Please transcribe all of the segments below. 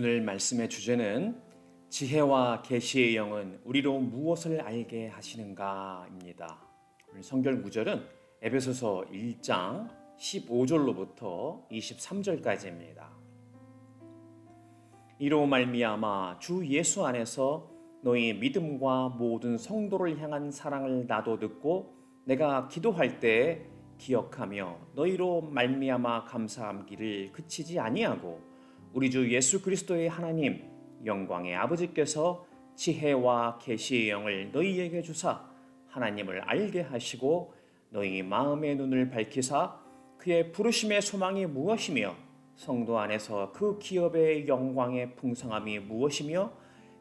오늘 말씀의 주제는 지혜와 계시의 영은 우리로 무엇을 알게 하시는가입니다. 오늘 성경 구절은 에베소서 1장 15절로부터 23절까지입니다. 이로 말미암아 주 예수 안에서 너희 믿음과 모든 성도를 향한 사랑을 나도 듣고 내가 기도할 때에 기억하며 너희로 말미암아 감사함기를 그치지 아니하고 우리 주 예수 그리스도의 하나님 영광의 아버지께서 지혜와 계시의 영을 너희에게 주사 하나님을 알게 하시고 너희 마음의 눈을 밝히사 그의 부르심의 소망이 무엇이며 성도 안에서 그 기업의 영광의 풍성함이 무엇이며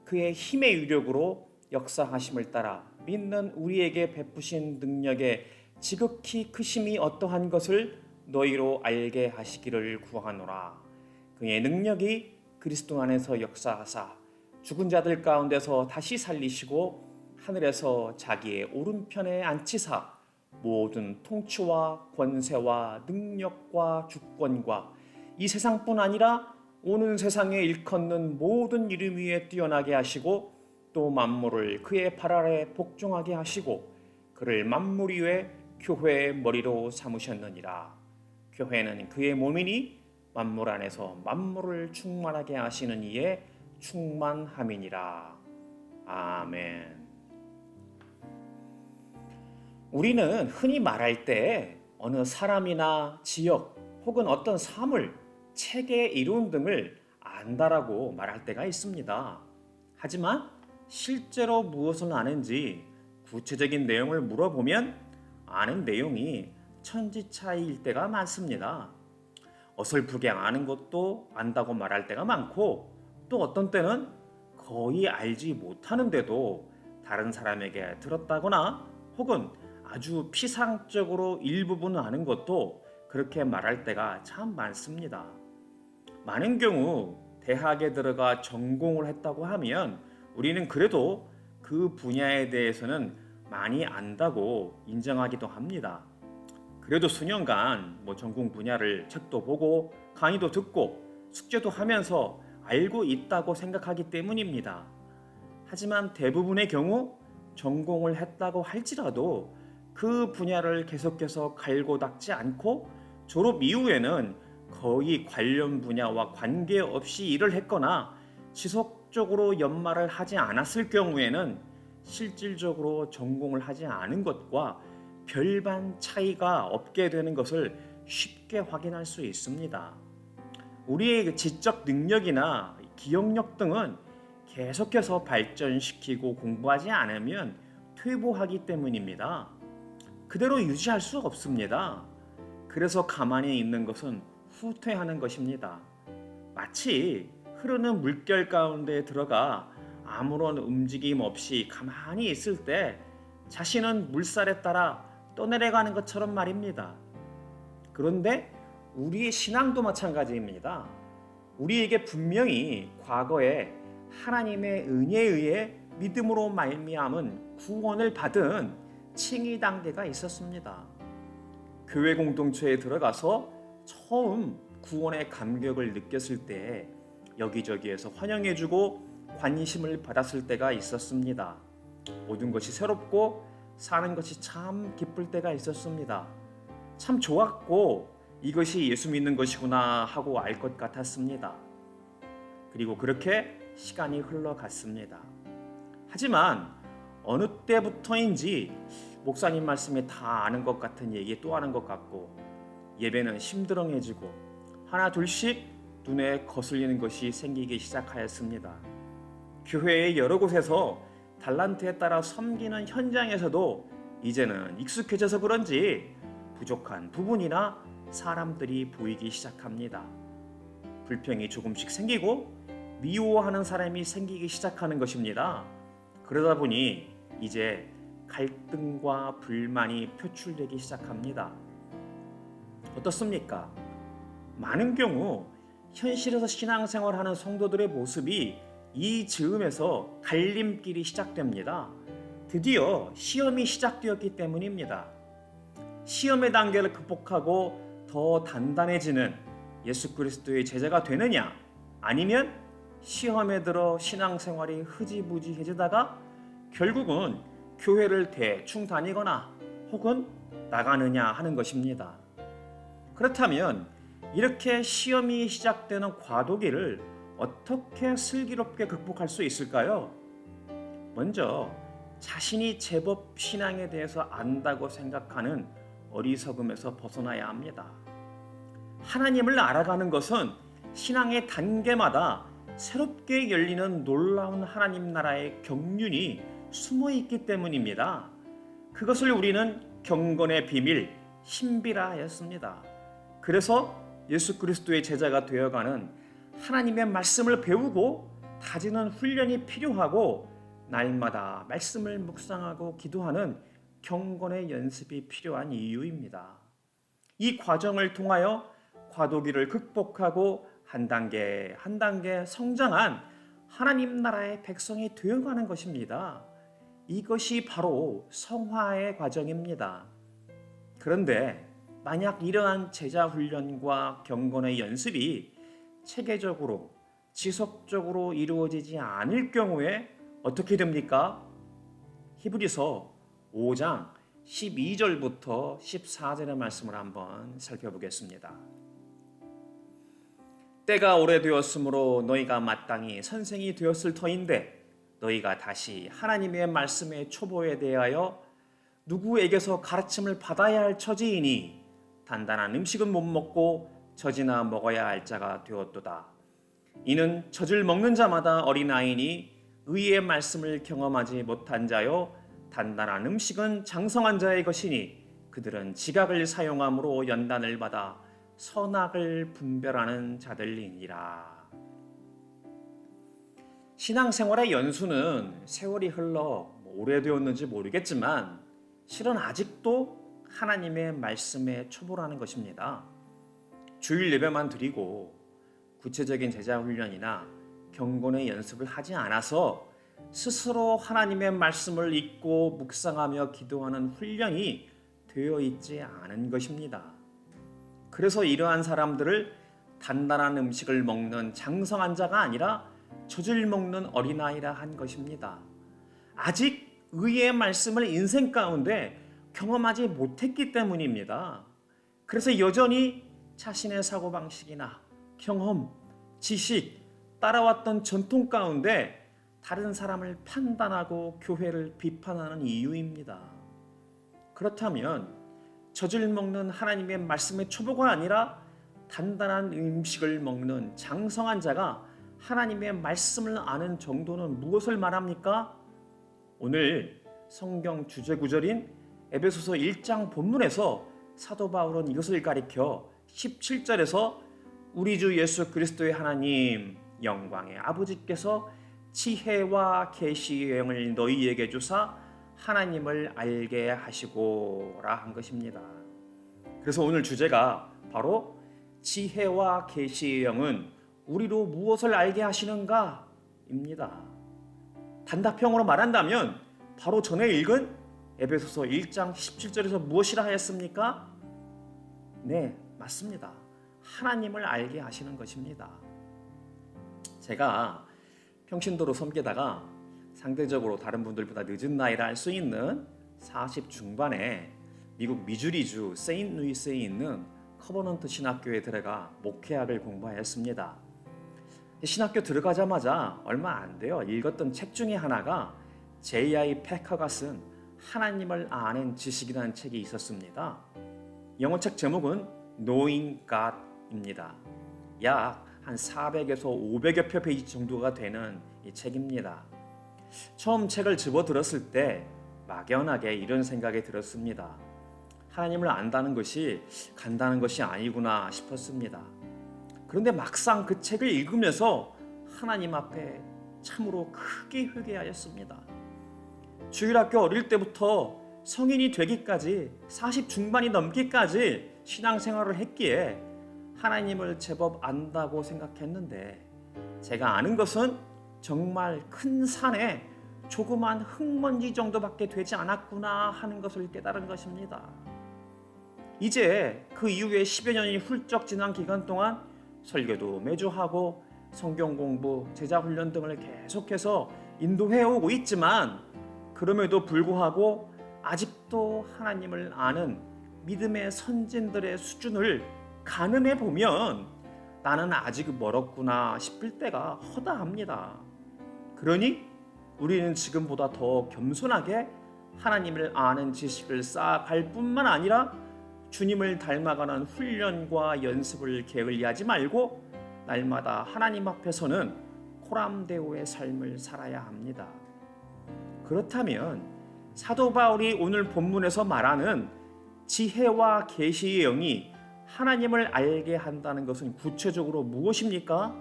그의 힘의 위력으로 역사하심을 따라 믿는 우리에게 베푸신 능력의 지극히 크심이 어떠한 것을 너희로 알게 하시기를 구하노라. 그의 능력이 그리스도 안에서 역사하사 죽은 자들 가운데서 다시 살리시고 하늘에서 자기의 오른편에 앉히사 모든 통치와 권세와 능력과 주권과 이 세상뿐 아니라 오는 세상에 일컫는 모든 이름 위에 뛰어나게 하시고 또 만물을 그의 발 아래 복종하게 하시고 그를 만물 위에 교회의 머리로 삼으셨느니라. 교회는 그의 몸이니 만물 안에서 만물을 충만하게 하시는 이의 충만함이니라. 아멘. 우리는 흔히 말할 때 어느 사람이나 지역 혹은 어떤 사물, 체계 이론 등을 안다라고 말할 때가 있습니다. 하지만 실제로 무엇을 아는지 구체적인 내용을 물어보면 아는 내용이 천지차이일 때가 많습니다. 어설프게 아는 것도 안다고 말할 때가 많고 또 어떤 때는 거의 알지 못하는데도 다른 사람에게 들었다거나 혹은 아주 피상적으로 일부분 아는 것도 그렇게 말할 때가 참 많습니다. 많은 경우 대학에 들어가 전공을 했다고 하면 우리는 그래도 그 분야에 대해서는 많이 안다고 인정하기도 합니다. 그래도 수년간 전공 분야를 책도 보고 강의도 듣고 숙제도 하면서 알고 있다고 생각하기 때문입니다. 하지만 대부분의 경우 전공을 했다고 할지라도 그 분야를 계속해서 갈고 닦지 않고 졸업 이후에는 거의 관련 분야와 관계없이 일을 했거나 지속적으로 연말을 하지 않았을 경우에는 실질적으로 전공을 하지 않은 것과 별반 차이가 없게 되는 것을 쉽게 확인할 수 있습니다. 우리의 지적 능력이나 기억력 등은 계속해서 발전시키고 공부하지 않으면 퇴보하기 때문입니다. 그대로 유지할 수 없습니다. 그래서 가만히 있는 것은 후퇴하는 것입니다. 마치 흐르는 물결 가운데 들어가 아무런 움직임 없이 가만히 있을 때 자신은 물살에 따라 떠내려가는 것처럼 말입니다. 그런데 우리의 신앙도 마찬가지입니다. 우리에게 분명히 과거에 하나님의 은혜에 의해 믿음으로 말미암은 구원을 받은 칭의 단계가 있었습니다. 교회 공동체에 들어가서 처음 구원의 감격을 느꼈을 때 여기저기에서 환영해주고 관심을 받았을 때가 있었습니다. 모든 것이 새롭고 사는 것이 참 기쁠 때가 있었습니다. 참 좋았고 이것이 예수 믿는 것이구나 하고 알 것 같았습니다. 그리고 그렇게 시간이 흘러갔습니다. 하지만 어느 때부터인지 목사님 말씀에 다 아는 것 같은 얘기 또 하는 것 같고 예배는 심드렁해지고 하나 둘씩 눈에 거슬리는 것이 생기기 시작하였습니다. 교회의 여러 곳에서 달란트에 따라 섬기는 현장에서도 이제는 익숙해져서 그런지 부족한 부분이나 사람들이 보이기 시작합니다. 불평이 조금씩 생기고 미워하는 사람이 생기기 시작하는 것입니다. 그러다 보니 이제 갈등과 불만이 표출되기 시작합니다. 어떻습니까? 많은 경우 현실에서 신앙생활하는 성도들의 모습이 이 즈음에서 갈림길이 시작됩니다. 드디어 시험이 시작되었기 때문입니다. 시험의 단계를 극복하고 더 단단해지는 예수 그리스도의 제자가 되느냐 아니면 시험에 들어 신앙생활이 흐지부지해지다가 결국은 교회를 대충 다니거나 혹은 나가느냐 하는 것입니다. 그렇다면 이렇게 시험이 시작되는 과도기를 어떻게 슬기롭게 극복할 수 있을까요? 먼저 자신이 제법 신앙에 대해서 안다고 생각하는 어리석음에서 벗어나야 합니다. 하나님을 알아가는 것은 신앙의 단계마다 새롭게 열리는 놀라운 하나님 나라의 경륜이 숨어 있기 때문입니다. 그것을 우리는 경건의 비밀, 신비라 하였습니다. 그래서 예수 그리스도의 제자가 되어가는 하나님의 말씀을 배우고 다지는 훈련이 필요하고 날마다 말씀을 묵상하고 기도하는 경건의 연습이 필요한 이유입니다. 이 과정을 통하여 과도기를 극복하고 한 단계 한 단계 성장한 하나님 나라의 백성이 되어가는 것입니다. 이것이 바로 성화의 과정입니다. 그런데 만약 이러한 제자 훈련과 경건의 연습이 체계적으로 지속적으로 이루어지지 않을 경우에 어떻게 됩니까? 히브리서 5장 12절부터 14절의 말씀을 한번 살펴보겠습니다. 때가 오래되었으므로 너희가 마땅히 선생이 되었을 터인데 너희가 다시 하나님의 말씀의 초보에 대하여 누구에게서 가르침을 받아야 할 처지이니 단단한 음식은 못 먹고 젖이나 먹어야 할 자가 되었도다. 이는 젖을 먹는 자마다 어린아이니 의의 말씀을 경험하지 못한 자요 단단한 음식은 장성한 자의 것이니 그들은 지각을 사용함으로 연단을 받아 선악을 분별하는 자들이니라. 신앙생활의 연수는 세월이 흘러 오래되었는지 모르겠지만 실은 아직도 하나님의 말씀에 초보라는 것입니다. 주일 예배만 드리고 구체적인 제자 훈련이나 경건의 연습을 하지 않아서 스스로 하나님의 말씀을 읽고 묵상하며 기도하는 훈련이 되어 있지 않은 것입니다. 그래서 이러한 사람들을 단단한 음식을 먹는 장성한 자가 아니라 젖을 먹는 어린아이라 한 것입니다. 아직 의의 말씀을 인생 가운데 경험하지 못했기 때문입니다. 그래서 여전히 자신의 사고방식이나 경험, 지식, 따라왔던 전통 가운데 다른 사람을 판단하고 교회를 비판하는 이유입니다. 그렇다면 젖을 먹는 하나님의 말씀의 초보가 아니라 단단한 음식을 먹는 장성한 자가 하나님의 말씀을 아는 정도는 무엇을 말합니까? 오늘 성경 주제 구절인 에베소서 1장 본문에서 사도 바울은 이것을 가리켜 17절에서 우리 주 예수 그리스도의 하나님 영광의 아버지께서 지혜와 계시의 영을 너희에게 주사 하나님을 알게 하시고라 한 것입니다. 그래서 오늘 주제가 바로 지혜와 계시의 영은 우리로 무엇을 알게 하시는가 입니다. 단답형으로 말한다면 바로 전에 읽은 에베소서 1장 17절에서 무엇이라 하였습니까? 네, 맞습니다. 하나님을 알게 하시는 것입니다. 제가 평신도로 섬기다가 상대적으로 다른 분들보다 늦은 나이라 할 수 있는 40 중반에 미국 미주리주 세인트루이스에 있는 커버넌트 신학교에 들어가 목회학을 공부하였습니다. 신학교 들어가자마자 얼마 안 돼요. 읽었던 책 중에 하나가 J.I. 패커가 쓴 하나님을 아는 지식이라는 책이 있었습니다. 영어책 제목은 Knowing God입니다. 약 한 400에서 500여 표 페이지 정도가 되는 이 책입니다. 처음 책을 집어들었을 때 막연하게 이런 생각이 들었습니다. 하나님을 안다는 것이 간다는 것이 아니구나 싶었습니다. 그런데 막상 그 책을 읽으면서 하나님 앞에 참으로 크게 회개하였습니다. 주일학교 어릴 때부터 성인이 되기까지 40 중반이 넘기까지 신앙생활을 했기에 하나님을 제법 안다고 생각했는데 제가 아는 것은 정말 큰 산에 조그만 흙먼지 정도밖에 되지 않았구나 하는 것을 깨달은 것입니다. 이제 그 이후에 10여 년이 훌쩍 지난 기간 동안 설교도 매주 하고 성경 공부, 제자 훈련 등을 계속해서 인도해 오고 있지만 그럼에도 불구하고 아직도 하나님을 아는 믿음의 선진들의 수준을 가늠해 보면 나는 아직 멀었구나 싶을 때가 허다합니다. 그러니 우리는 지금보다 더 겸손하게 하나님을 아는 지식을 쌓아갈 뿐만 아니라 주님을 닮아가는 훈련과 연습을 게을리하지 말고 날마다 하나님 앞에서는 코람데오의 삶을 살아야 합니다. 그렇다면 사도 바울이 오늘 본문에서 말하는 지혜와 계시의 영이 하나님을 알게 한다는 것은 구체적으로 무엇입니까?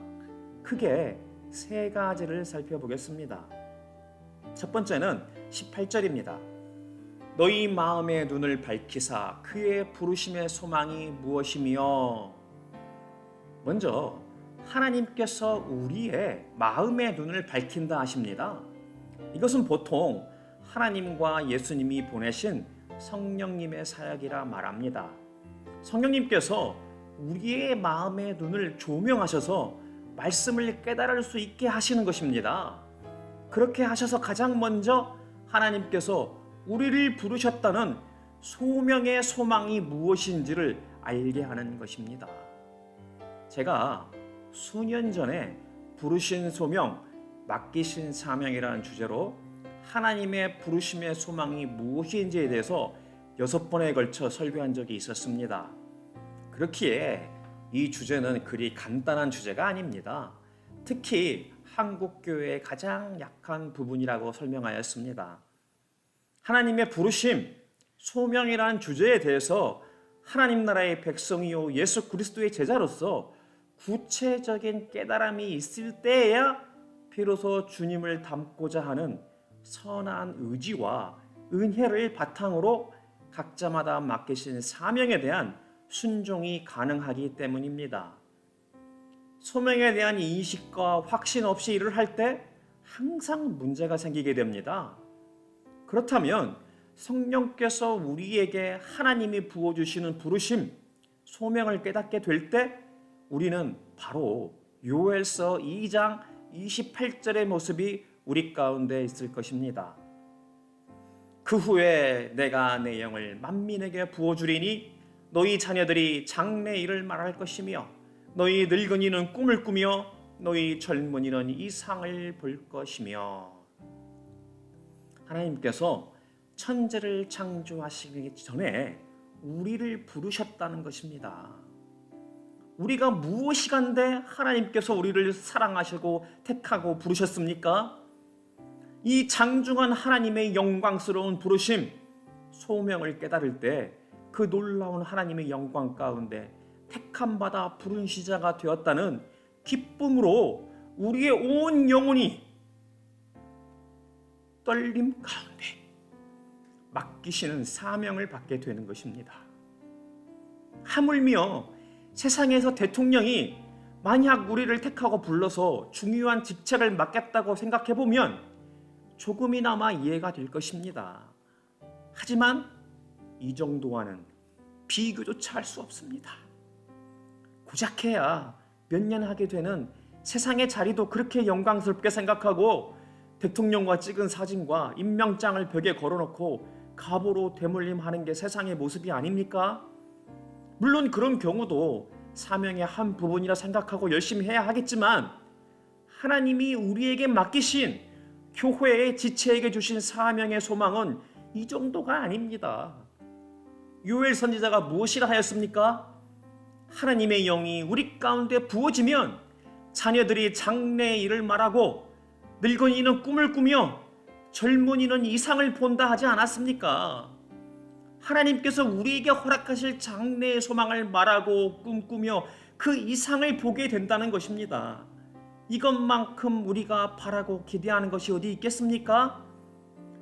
크게 세 가지를 살펴보겠습니다. 첫 번째는 18절입니다. 너희 마음의 눈을 밝히사 그의 부르심의 소망이 무엇이며. 먼저 하나님께서 우리의 마음의 눈을 밝힌다 하십니다. 이것은 보통 하나님과 예수님이 보내신 성령님의 사역이라 말합니다. 성령님께서 우리의 마음의 눈을 조명하셔서 말씀을 깨달을 수 있게 하시는 것입니다. 그렇게 하셔서 가장 먼저 하나님께서 우리를 부르셨다는 소명의 소망이 무엇인지를 알게 하는 것입니다. 제가 수년 전에 부르신 소명, 맡기신 사명이라는 주제로 하나님의 부르심의 소망이 무엇인지에 대해서 6번에 걸쳐 설교한 적이 있었습니다. 그렇기에 이 주제는 그리 간단한 주제가 아닙니다. 특히 한국교회의 가장 약한 부분이라고 설명하였습니다. 하나님의 부르심, 소명이라는 주제에 대해서 하나님 나라의 백성이요 예수 그리스도의 제자로서 구체적인 깨달음이 있을 때에야 비로소 주님을 닮고자 하는 선한 의지와 은혜를 바탕으로 각자마다 맡기신 사명에 대한 순종이 가능하기 때문입니다. 소명에 대한 인식과 확신 없이 일을 할 때 항상 문제가 생기게 됩니다. 그렇다면 성령께서 우리에게 하나님이 부어주시는 부르심, 소명을 깨닫게 될 때 우리는 바로 요엘서 2장 28절의 모습이 우리 가운데 있을 것입니다. 그 후에 내가 내 영을 만민에게 부어주리니 너희 자녀들이 장래 일을 말할 것이며 너희 늙은이는 꿈을 꾸며 너희 젊은이는 이상을 볼 것이며. 하나님께서 천지를 창조하시기 전에 우리를 부르셨다는 것입니다. 우리가 무엇이간데 하나님께서 우리를 사랑하시고 택하고 부르셨습니까? 이 장중한 하나님의 영광스러운 부르심, 소명을 깨달을 때 그 놀라운 하나님의 영광 가운데 택함받아 부른 시자가 되었다는 기쁨으로 우리의 온 영혼이 떨림 가운데 맡기시는 사명을 받게 되는 것입니다. 하물며 세상에서 대통령이 만약 우리를 택하고 불러서 중요한 직책을 맡겠다고 생각해보면 조금이나마 이해가 될 것입니다. 하지만 이 정도와는 비교조차 할 수 없습니다. 고작해야 몇 년 하게 되는 세상의 자리도 그렇게 영광스럽게 생각하고 대통령과 찍은 사진과 임명장을 벽에 걸어놓고 갑오로 대물림하는 게 세상의 모습이 아닙니까? 물론 그런 경우도 사명의 한 부분이라 생각하고 열심히 해야 하겠지만 하나님이 우리에게 맡기신 교회의 지체에게 주신 사명의 소망은 이 정도가 아닙니다. 요엘 선지자가 무엇이라 하였습니까? 하나님의 영이 우리 가운데 부어지면 자녀들이 장래의 일을 말하고 늙은이는 꿈을 꾸며 젊은이는 이상을 본다 하지 않았습니까? 하나님께서 우리에게 허락하실 장래의 소망을 말하고 꿈꾸며 그 이상을 보게 된다는 것입니다. 이것만큼 우리가 바라고 기대하는 것이 어디 있겠습니까?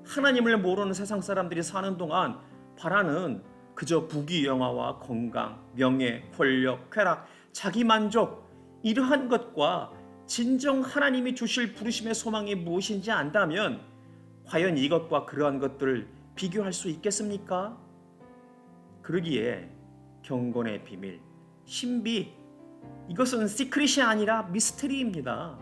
하나님을 모르는 세상 사람들이 사는 동안 바라는 그저 부귀영화와 건강, 명예, 권력, 쾌락, 자기만족, 이러한 것과 진정 하나님이 주실 부르심의 소망이 무엇인지 안다면 과연 이것과 그러한 것들을 비교할 수 있겠습니까? 그러기에 경건의 비밀, 신비, 이것은 시크릿이 아니라 미스터리입니다.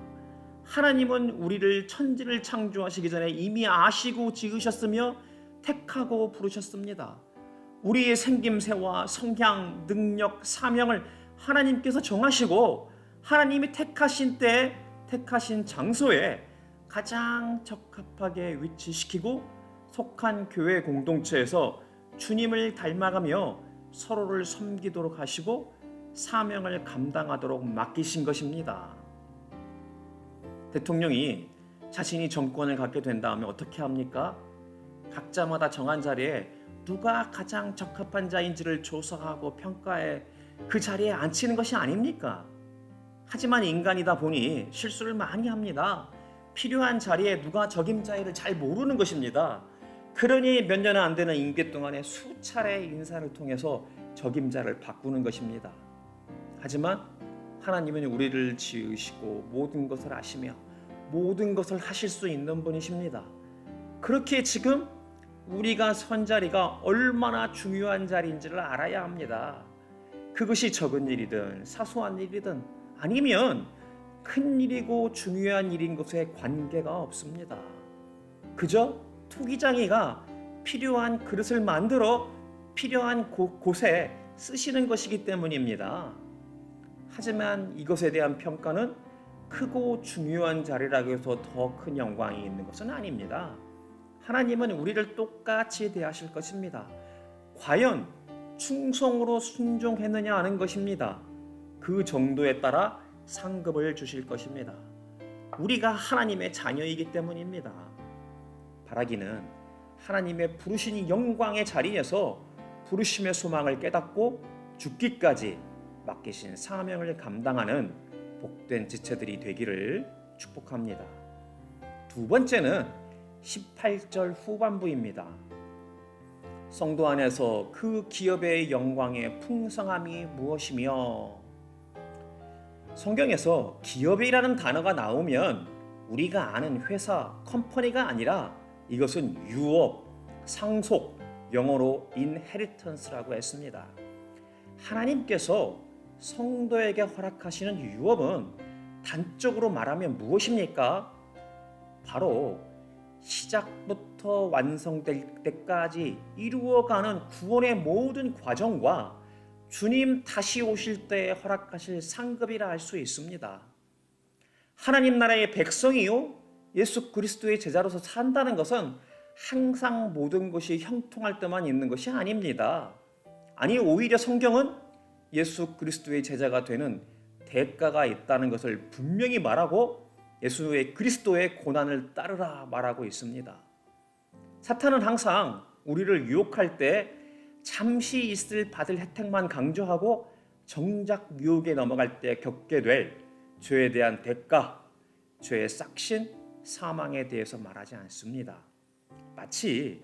하나님은 우리를 천지를 창조하시기 전에 이미 아시고 지으셨으며 택하고 부르셨습니다. 우리의 생김새와 성향, 능력, 사명을 하나님께서 정하시고 하나님이 택하신 때에 택하신 장소에 가장 적합하게 위치시키고 속한 교회 공동체에서 주님을 닮아가며 서로를 섬기도록 하시고 사명을 감당하도록 맡기신 것입니다. 대통령이 자신이 정권을 갖게 된 다음에 어떻게 합니까? 각자마다 정한 자리에 누가 가장 적합한 자인지를 조사하고 평가해 그 자리에 앉히는 것이 아닙니까? 하지만 인간이다 보니 실수를 많이 합니다. 필요한 자리에 누가 적임자인지를 잘 모르는 것입니다. 그러니 몇 년은 안 되는 임기 동안에 수차례 인사를 통해서 적임자를 바꾸는 것입니다. 하지만 하나님은 우리를 지으시고 모든 것을 아시며 모든 것을 하실 수 있는 분이십니다. 그렇게 지금 우리가 선 자리가 얼마나 중요한 자리인지를 알아야 합니다. 그것이 적은 일이든 사소한 일이든 아니면 큰 일이고 중요한 일인 것에 관계가 없습니다. 그저 투기장이가 필요한 그릇을 만들어 필요한 곳에 쓰시는 것이기 때문입니다. 하지만 이것에 대한 평가는 크고 중요한 자리라고 해서 더 큰 영광이 있는 것은 아닙니다. 하나님은 우리를 똑같이 대하실 것입니다. 과연 충성으로 순종했느냐 하는 것입니다. 그 정도에 따라 상급을 주실 것입니다. 우리가 하나님의 자녀이기 때문입니다. 바라기는 하나님의 부르신 영광의 자리에서 부르심의 소망을 깨닫고 죽기까지 맡기신 사명을 감당하는 복된 지체들이 되기를 축복합니다. 두 번째는 18절 후반부입니다. 성도 안에서 그 기업의 영광의 풍성함이 무엇이며, 성경에서 기업이라는 단어가 나오면 우리가 아는 회사, 컴퍼니가 아니라 이것은 유업, 상속, 영어로 inheritance라고 했습니다. 하나님께서 성도에게 허락하시는 유업은 단적으로 말하면 무엇입니까? 바로 시작부터 완성될 때까지 이루어가는 구원의 모든 과정과 주님 다시 오실 때 허락하실 상급이라 할 수 있습니다. 하나님 나라의 백성이요 예수 그리스도의 제자로서 산다는 것은 항상 모든 것이 형통할 때만 있는 것이 아닙니다. 아니, 오히려 성경은 예수 그리스도의 제자가 되는 대가가 있다는 것을 분명히 말하고 예수의 그리스도의 고난을 따르라 말하고 있습니다. 사탄은 항상 우리를 유혹할 때 잠시 받을 혜택만 강조하고 정작 유혹에 넘어갈 때 겪게 될 죄에 대한 대가, 죄의 싹신, 사망에 대해서 말하지 않습니다. 마치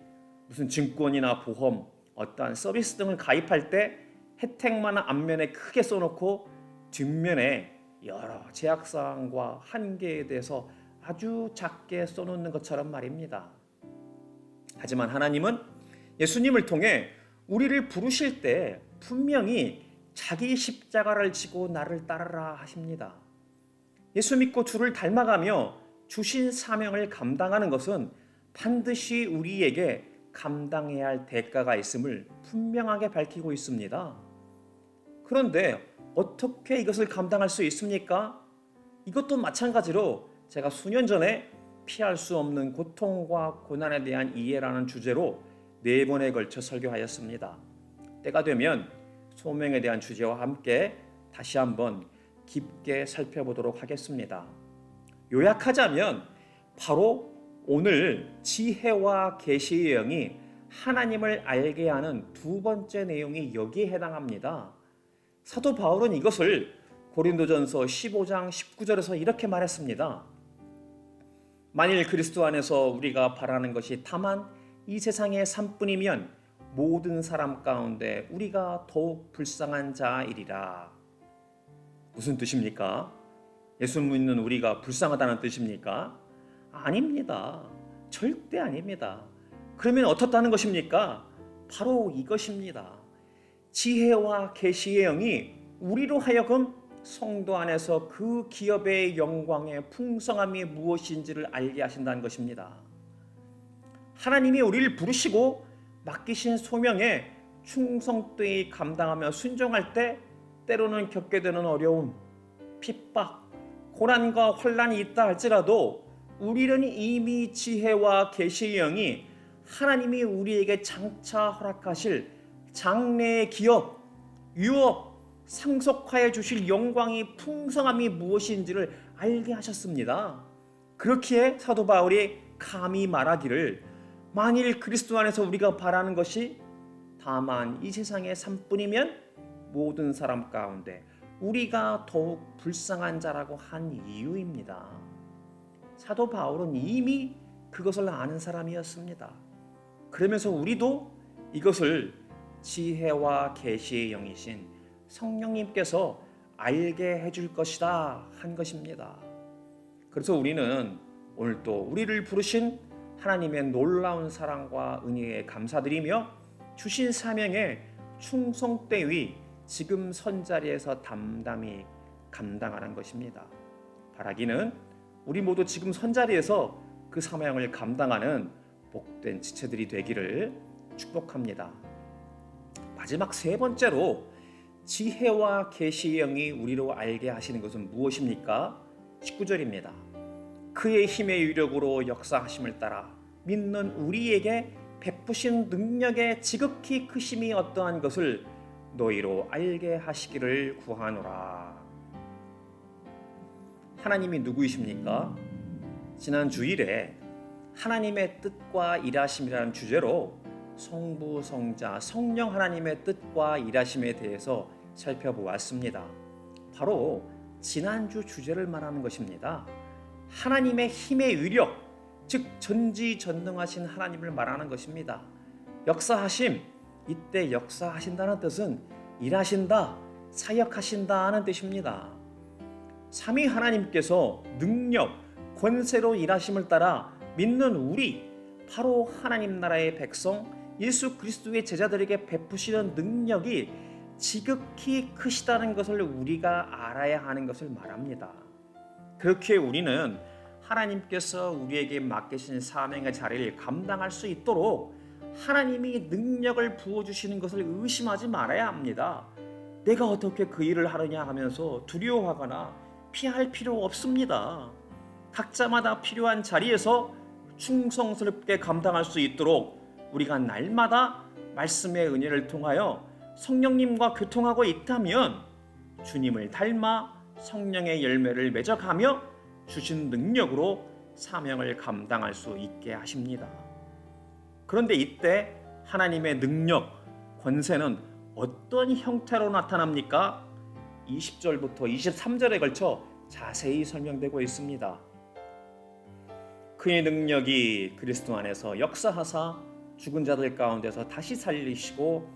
무슨 증권이나 보험, 어떠한 서비스 등을 가입할 때 혜택만 앞면에 크게 써놓고 뒷면에 여러 제약사항과 한계에 대해서 아주 작게 써놓는 것처럼 말입니다. 하지만 하나님은 예수님을 통해 우리를 부르실 때 분명히 자기 십자가를 지고 나를 따르라 하십니다. 예수 믿고 주를 닮아가며 주신 사명을 감당하는 것은 반드시 우리에게 감당해야 할 대가가 있음을 분명하게 밝히고 있습니다. 그런데 어떻게 이것을 감당할 수 있습니까? 이것도 마찬가지로 제가 수년 전에 피할 수 없는 고통과 고난에 대한 이해라는 주제로 4번에 걸쳐 설교하였습니다. 때가 되면 소명에 대한 주제와 함께 다시 한번 깊게 살펴보도록 하겠습니다. 요약하자면 바로 오늘 지혜와 계시의 영이 하나님을 알게 하는 두 번째 내용이 여기에 해당합니다. 사도 바울은 이것을 고린도전서 15장 19절에서 이렇게 말했습니다. 만일 그리스도 안에서 우리가 바라는 것이 다만 이 세상의 삶뿐이면 모든 사람 가운데 우리가 더욱 불쌍한 자이리라. 무슨 뜻입니까? 예수 믿는 우리가 불쌍하다는 뜻입니까? 아닙니다. 절대 아닙니다. 그러면 어떻다는 것입니까? 바로 이것입니다. 지혜와 계시의 영이 우리로 하여금 성도 안에서 그 기업의 영광의 풍성함이 무엇인지를 알게 하신다는 것입니다. 하나님이 우리를 부르시고 맡기신 소명에 충성되이 감당하며 순종할 때 때로는 겪게 되는 어려움, 핍박, 고난과 환난이 있다 할지라도 우리는 이미 지혜와 계시의 영이 하나님이 우리에게 장차 허락하실 장래의 기업, 유업, 상속하여 주실 영광이 풍성함이 무엇인지를 알게 하셨습니다. 그렇기에 사도 바울이 감히 말하기를 만일 그리스도 안에서 우리가 바라는 것이 다만 이 세상의 삶뿐이면 모든 사람 가운데 우리가 더욱 불쌍한 자라고 한 이유입니다. 사도 바울은 이미 그것을 아는 사람이었습니다. 그러면서 우리도 이것을 지혜와 계시의 영이신 성령님께서 알게 해줄 것이다 한 것입니다. 그래서 우리는 오늘 또 우리를 부르신 하나님의 놀라운 사랑과 은혜에 감사드리며 주신 사명에 충성되이 지금 선자리에서 담담히 감당하는 것입니다. 바라기는 우리 모두 지금 선자리에서 그 사명을 감당하는 복된 지체들이 되기를 축복합니다. 마지막 세 번째로 지혜와 계시의 영이 우리로 알게 하시는 것은 무엇입니까? 19절입니다. 그의 힘의 위력으로 역사하심을 따라 믿는 우리에게 베푸신 능력의 지극히 크심이 어떠한 것을 너희로 알게 하시기를 구하노라. 하나님이 누구이십니까? 지난 주일에 하나님의 뜻과 일하심이라는 주제로 성부, 성자, 성령 하나님의 뜻과 일하심에 대해서 살펴보았습니다. 바로 지난주 주제를 말하는 것입니다. 하나님의 힘의 위력, 즉 전지전능하신 하나님을 말하는 것입니다. 역사하심, 이때 역사하신다는 뜻은 일하신다, 사역하신다 하는 뜻입니다. 삼위 하나님께서 능력, 권세로 일하심을 따라 믿는 우리, 바로 하나님 나라의 백성 예수 그리스도의 제자들에게 베푸시는 능력이 지극히 크시다는 것을 우리가 알아야 하는 것을 말합니다. 그렇게 우리는 하나님께서 우리에게 맡기신 사명의 자리를 감당할 수 있도록 하나님이 능력을 부어주시는 것을 의심하지 말아야 합니다. 내가 어떻게 그 일을 하느냐 하면서 두려워하거나 피할 필요 없습니다. 각자마다 필요한 자리에서 충성스럽게 감당할 수 있도록 우리가 날마다 말씀의 은혜를 통하여 성령님과 교통하고 있다면 주님을 닮아 성령의 열매를 맺어가며 주신 능력으로 사명을 감당할 수 있게 하십니다. 그런데 이때 하나님의 능력, 권세는 어떤 형태로 나타납니까? 20절부터 23절에 걸쳐 자세히 설명되고 있습니다. 그의 능력이 그리스도 안에서 역사하사 죽은 자들 가운데서 다시 살리시고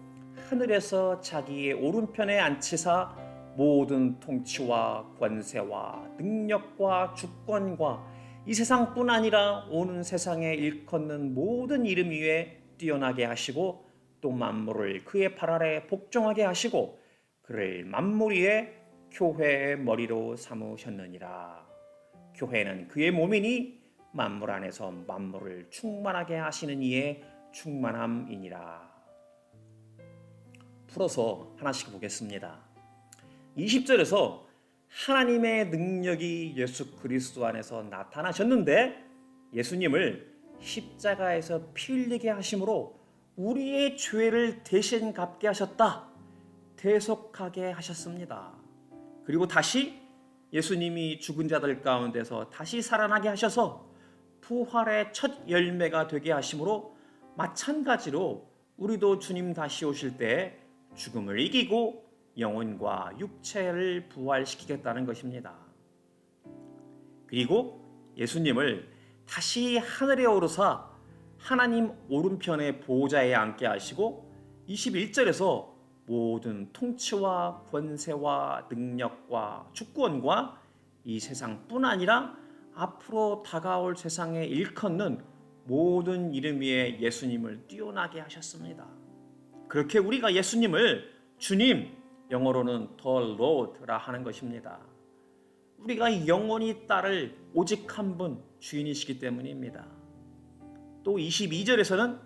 하늘에서 자기의 오른편에 앉히사 모든 통치와 권세와 능력과 주권과 이 세상뿐 아니라 오는 세상에 일컫는 모든 이름 위에 뛰어나게 하시고 또 만물을 그의 발 아래 복종하게 하시고 그를 만물 위에 교회의 머리로 삼으셨느니라. 교회는 그의 몸이니 만물 안에서 만물을 충만하게 하시는 이의 충만함이니라. 풀어서 하나씩 보겠습니다. 20절에서 하나님의 능력이 예수 그리스도 안에서 나타나셨는데 예수님을 십자가에서 피 흘리게 하심으로 우리의 죄를 대신 갚게 하셨다. 대속하게 하셨습니다. 그리고 다시 예수님이 죽은 자들 가운데서 다시 살아나게 하셔서 부활의 첫 열매가 되게 하심으로 마찬가지로 우리도 주님 다시 오실 때 죽음을 이기고 영혼과 육체를 부활시키겠다는 것입니다. 그리고 예수님을 다시 하늘에 오르사 하나님 오른편의 보좌에 앉게 하시고 21절에서 모든 통치와 권세와 능력과 주권과 이 세상뿐 아니라 앞으로 다가올 세상에 일컫는 모든 이름 위에 예수님을 뛰어나게 하셨습니다. 그렇게 우리가 예수님을 주님, 영어로는 the Lord라 하는 것입니다. 우리가 영원히 따를 오직 한 분 주인이시기 때문입니다. 또 22절에서는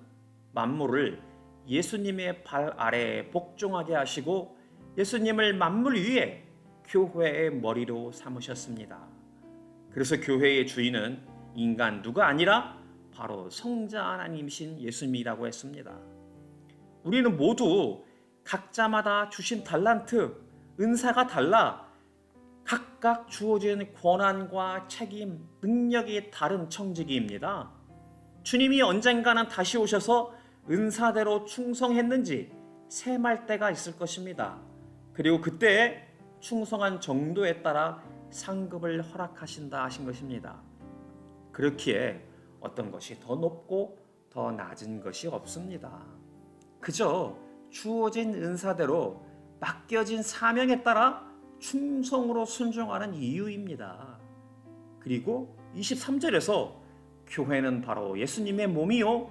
만물을 예수님의 발 아래에 복종하게 하시고 예수님을 만물 위에 교회의 머리로 삼으셨습니다. 그래서 교회의 주인은 인간 누가 아니라 바로 성자 하나님이신 예수님이라고 했습니다. 우리는 모두 각자마다 주신 달란트, 은사가 달라 각각 주어진 권한과 책임, 능력이 다른 청지기입니다. 주님이 언젠가는 다시 오셔서 은사대로 충성했는지 셈할 때가 있을 것입니다. 그리고 그때 충성한 정도에 따라 상급을 허락하신다 하신 것입니다. 그렇기에 어떤 것이 더 높고 더 낮은 것이 없습니다. 그저 주어진 은사대로 맡겨진 사명에 따라 충성으로 순종하는 이유입니다. 그리고 23절에서 교회는 바로 예수님의 몸이요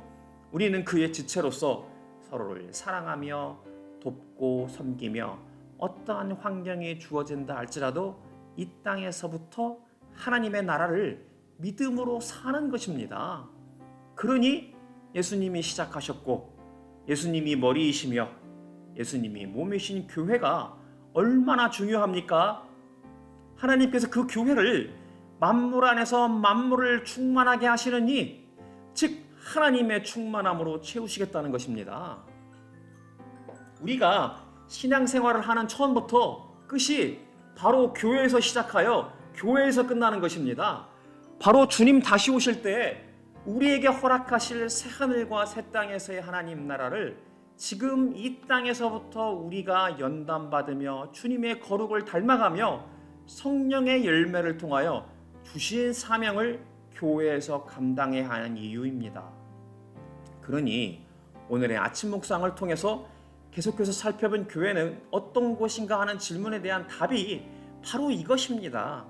우리는 그의 지체로서 서로를 사랑하며 돕고 섬기며 어떠한 환경이 주어진다 할지라도 이 땅에서부터 하나님의 나라를 믿음으로 사는 것입니다. 그러니 예수님이 시작하셨고 예수님이 머리이시며 예수님이 몸이신 교회가 얼마나 중요합니까? 하나님께서 그 교회를 만물 안에서 만물을 충만하게 하시느니 즉 하나님의 충만함으로 채우시겠다는 것입니다. 우리가 신앙생활을 하는 처음부터 끝이 바로 교회에서 시작하여 교회에서 끝나는 것입니다. 바로 주님 다시 오실 때 우리에게 허락하실 새하늘과 새 땅에서의 하나님 나라를 지금 이 땅에서부터 우리가 연단받으며 주님의 거룩을 닮아가며 성령의 열매를 통하여 주신 사명을 교회에서 감당해야 하는 이유입니다. 그러니 오늘의 아침 묵상을 통해서 계속해서 살펴본 교회는 어떤 곳인가 하는 질문에 대한 답이 바로 이것입니다.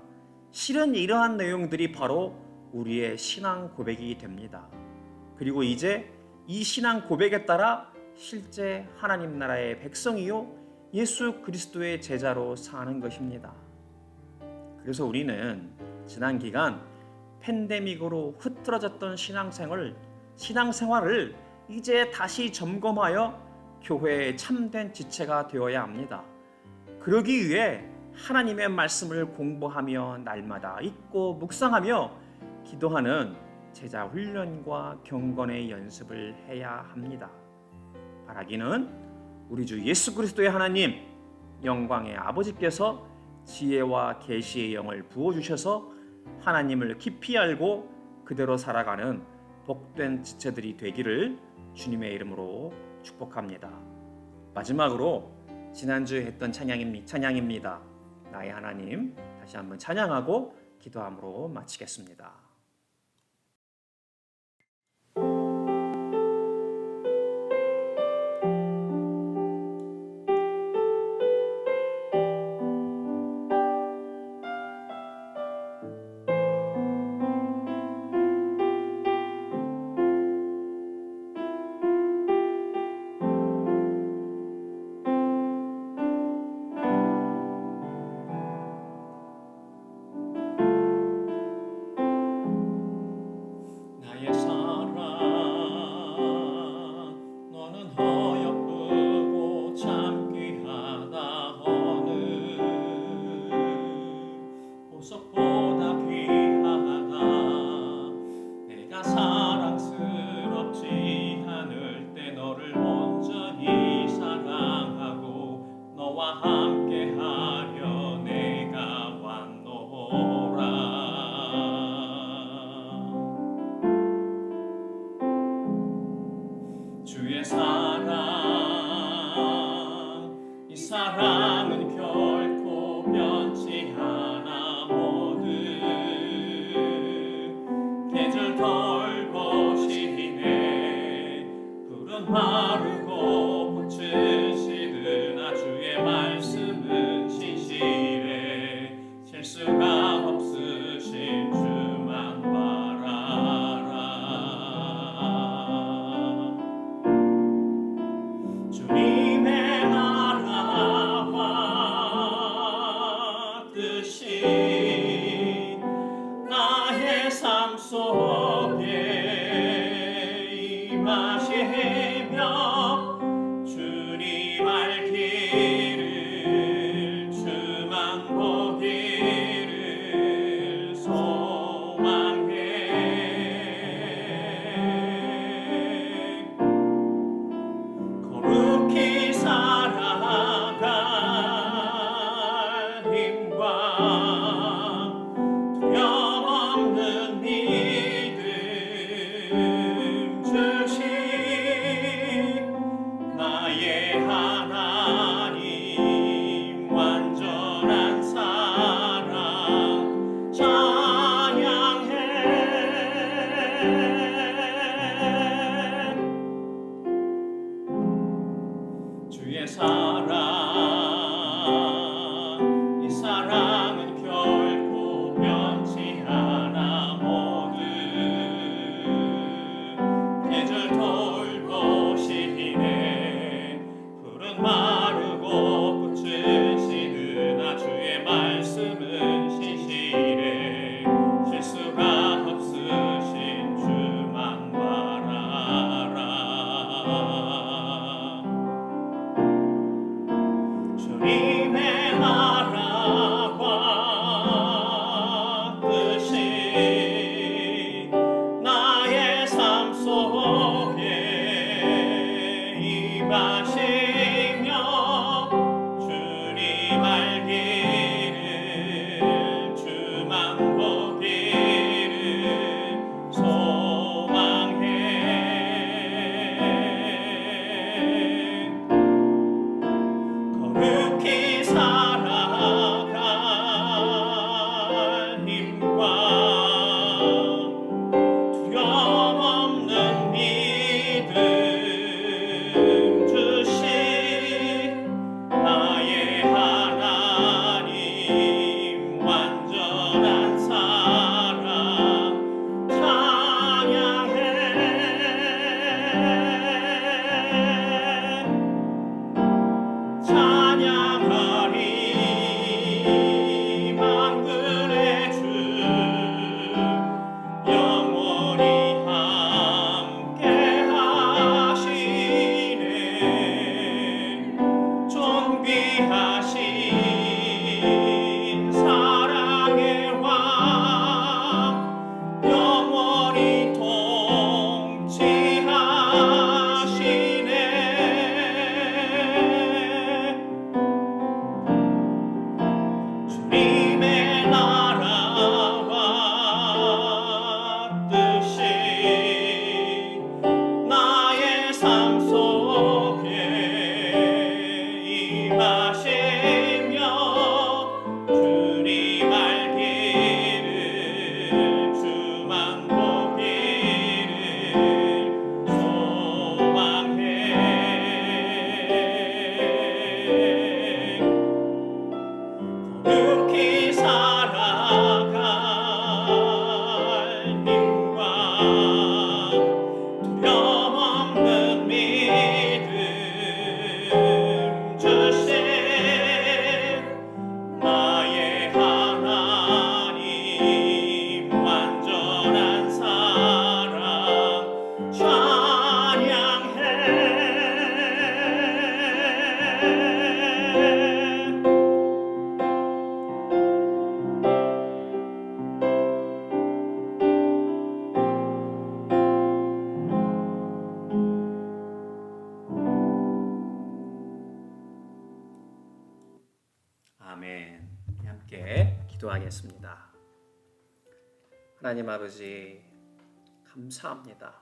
실은 이러한 내용들이 바로 우리의 신앙 고백이 됩니다. 그리고 이제 이 신앙 고백에 따라 실제 하나님 나라의 백성이요 예수 그리스도의 제자로 사는 것입니다. 그래서 우리는 지난 기간 팬데믹으로 흐트러졌던 신앙생활을 이제 다시 점검하여 교회의 참된 지체가 되어야 합니다. 그러기 위해 하나님의 말씀을 공부하며 날마다 읽고 묵상하며 기도하는 제자 훈련과 경건의 연습을 해야 합니다. 바라기는 우리 주 예수 그리스도의 하나님 영광의 아버지께서 지혜와 계시의 영을 부어주셔서 하나님을 깊이 알고 그대로 살아가는 복된 지체들이 되기를 주님의 이름으로 축복합니다. 마지막으로 지난주에 했던 찬양입니다. 나의 하나님 다시 한번 찬양하고 기도함으로 마치겠습니다. 주의 사랑 이 사랑은 결코 변치 않아 모든 계절 돌보시네 푸른 마르고 꽃을 시드나 주의 말씀은 진실해 실수가 없으신 주만 바라라 주님의 나라와 임하시며 주님 알기를 주만 보기를 소망해 거룩히 살아갈 힘과 두려움 없는 믿음 주신 나의 하나님 완전한 사랑 찬양해 주의 사랑 이 사랑은 결코 변치 않아 모든 계절 돌보시네 푸른 마르고 꽃을 시드나 주의 말씀은 신실해 실수가 없으신 주만 바라라 주님의 나라와 뜻이 나의 삶 속에 임하시며 주님 알기를 주만 보기를 소망해 거룩히 살아갈 힘과 두려움 없는 믿음 주신 나의 하나님 완전한 사랑 찬양해 찬양하리 만군의 주 영원히 함께 하시네 존귀하신 사랑의 왕 영원히 통치하시네 주님의 나라와 뜻이 나의 삶 속에 임하시며 주님 알기를 주만 보기를 소망해 거룩히 살아갈 힘과 두려움 없는 믿음 주신 나의 하나님 완전한 사랑 찬양해 아멘. 함께 기도하겠습니다. 하나님 아버지 감사합니다.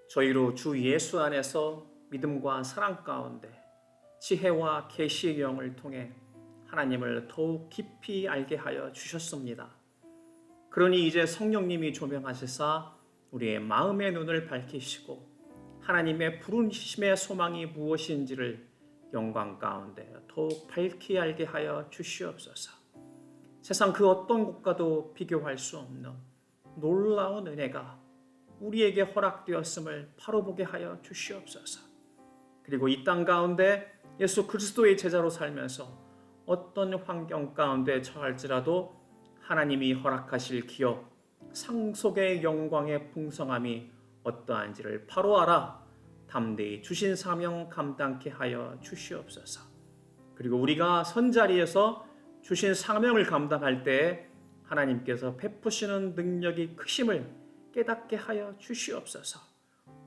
저희로 주 예수 안에서 믿음과 사랑 가운데 지혜와 계시의 영을 통해 하나님을 더욱 깊이 알게 하여 주셨습니다. 그러니 이제 성령님이 조명하시사 우리의 마음의 눈을 밝히시고 하나님의 부르심의 소망이 무엇인지를 영광 가운데 더욱 밝히 알게 하여 주시옵소서. 세상 그 어떤 것과도 비교할 수 없는 놀라운 은혜가 우리에게 허락되었음을 바로 보게 하여 주시옵소서. 그리고 이 땅 가운데 예수 그리스도의 제자로 살면서 어떤 환경 가운데 처할지라도 하나님이 허락하실 기업, 상속의 영광의 풍성함이 어떠한지를 바로 알아 담대히 주신 사명 감당케 하여 주시옵소서. 그리고 우리가 선자리에서 주신 사명을 감당할 때 하나님께서 베푸시는 능력이 크심을 깨닫게 하여 주시옵소서.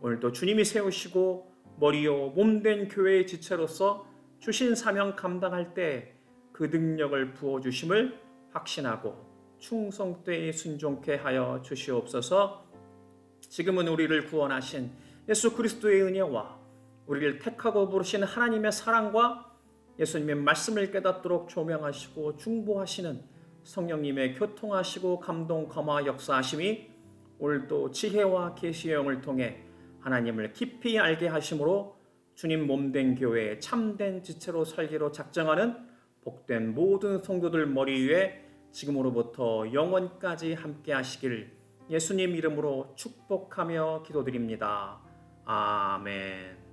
오늘도 주님이 세우시고 머리요 몸된 교회의 지체로서 주신 사명 감당할 때 그 능력을 부어주심을 확신하고 충성되이 순종케 하여 주시옵소서. 지금은 우리를 구원하신 예수 그리스도의 은혜와 우리를 택하고 부르신 하나님의 사랑과 예수님의 말씀을 깨닫도록 조명하시고 중보하시는 성령님의 교통하시고 감동 감화 역사하심이 오늘도 지혜와 계시의 영을 통해 하나님을 깊이 알게 하심으로 주님 몸된 교회의 참된 지체로 살기로 작정하는 복된 모든 성도들 머리 위에 지금으로부터 영원까지 함께 하시길 예수님 이름으로 축복하며 기도드립니다. 아멘.